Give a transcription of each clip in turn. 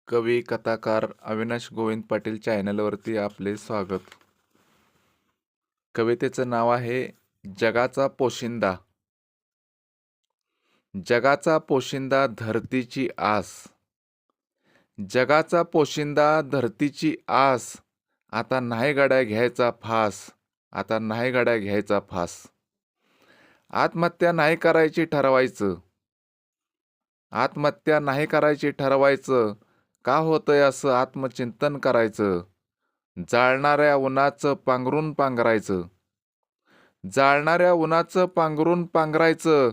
कवी कथाकार अविनाश गोविंद पाटील चॅनलवरती आपले स्वागत. कवितेचं नाव आहे जगाचा पोशिंदा. जगाचा पोशिंदा धरतीची आस, जगाचा पोशिंदा धरतीची आस. आता नाही गड्या घ्यायचा फास, आता नाही गड्या घ्यायचा फास. आत्महत्या नाही करायची ठरवायचं, आत्महत्या नाही करायची ठरवायचं. का होतंय असं आत्मचिंतन करायचं. जाळणाऱ्या उन्हाचं पांघरून पांघरायचं, जाळणाऱ्या उन्हाचं पांघरून पांघरायचं.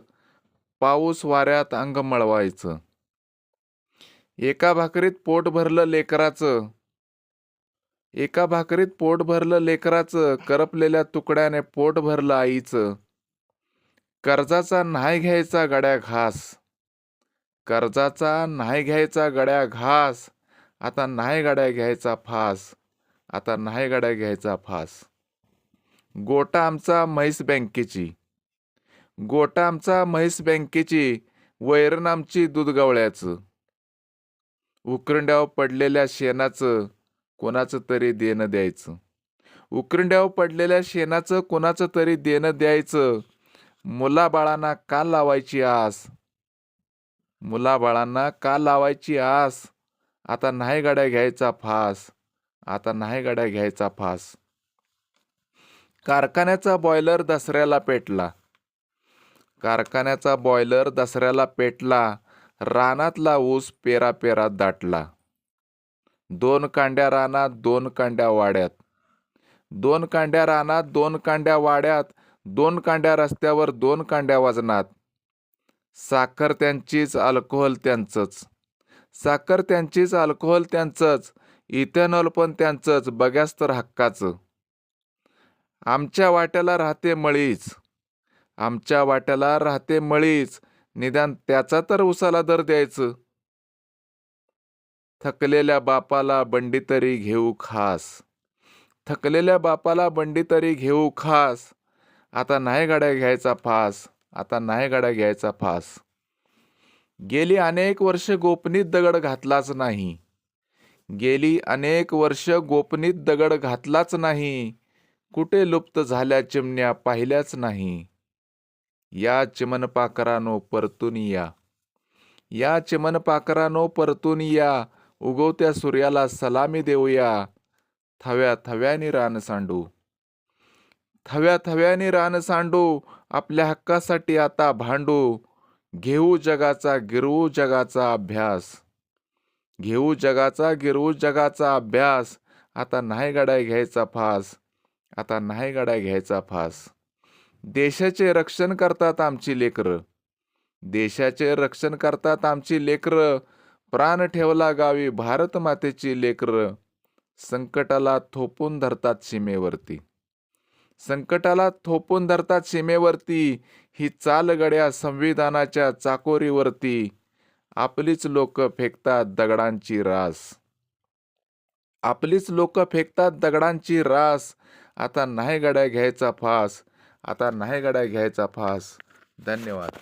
पाऊस वाऱ्यात अंग मळवायचं. एका भाकरीत पोट भरलं लेकराचं, एका भाकरीत पोट भरलं लेकराचं. करपलेल्या तुकड्याने पोट भरलं आईचं. कर्जाचा नाही घ्यायचा गड्या घास, कर्जाचा नाही घ्यायचा गड्या घास. आता नाही गड्या घ्यायचा फास, आता नाही गड्या घ्यायचा फास. गोटा आमचा म्हैस बँकेची, गोटा आमचा म्हैस बँकेची. वैरण आमची दूध गवळ्याचं. उकरंड्यावर पडलेल्या शेणाचं कोणाचं तरी देणं द्यायचं, उकरंड्यावर पडलेल्या शेणाचं कोणाचं तरी देणं द्यायचं. मुलाबाळांना का लावायची आस, मुलाबाळांना का लावायची आस. आता नाही गड्या घ्यायचा फास, आता नाही गड्या घ्यायचा फास. कारखान्याचा बॉयलर दसऱ्याला पेटला, कारखान्याचा बॉयलर दसऱ्याला पेटला. रानातला ऊस पेरा पेरा दाटला. दोन कांड्या रानात दोन कांड्या वाड्यात, दोन कांड्या रानात दोन कांड्या वाड्यात. दोन कांड्या रस्त्यावर दोन कांड्या वजनात. साखर त्यांचीच अल्कोहोल त्यांचंच, साखर त्यांचीच अल्कोहोल त्यांचंच. इथेनॉल पण त्यांचंच बघ्यास तर हक्काचं. आमच्या वाट्याला राहते मळीच, आमच्या वाट्याला राहते मळीच. निदान त्याचा तर उसाला दर द्यायचं. थकलेल्या बापाला बंडी तरी घेऊ खास, थकलेल्या बापाला बंडी तरी घेऊ खास. आता नाही गड्या घ्यायचा फास, आता नाही गड्या घ्यायचा फास. गेली अनेक वर्ष गोपनीत दगड घातलाच नाही, गेली अनेक वर्ष गोपनीत दगड घातलाच नाही. कुठे लुप्त झाल्या चिमण्या पाहिल्याच नाही. या चिमणपाखरानो परतून या, या चिमणपाखरानो परतून या. उगवत्या सूर्याला सलामी देऊया. थव्या थव्यानी रान सांडू, थव्या थव्यानी रान सांडू. आपल्या हक्कासाठी आता भांडू. घेऊ जगाचा गिरवू जगाचा अभ्यास, घेऊ जगाचा गिरवू जगाचा अभ्यास. आता नाही गड्या घ्यायचा फास, आता नाही गड्या घ्यायचा फास. देशाचे रक्षण करतात आमची लेकरं, देशाचे रक्षण करतात आमची लेकरं. प्राण ठेवला गावी भारत मातेची लेकरं. संकटाला थोपून धरतात सीमेवरती, संकटाला थोपून धरतात सीमेवरती. ही चाल गड्या संविधानाच्या चाकोरीवरती. आपलीच लोक फेकतात दगडांची रास, आपलीच लोक फेकतात दगडांची रास. आता नाही गड्या घ्यायचा फास, आता नाही गड्या घ्यायचा फास. धन्यवाद.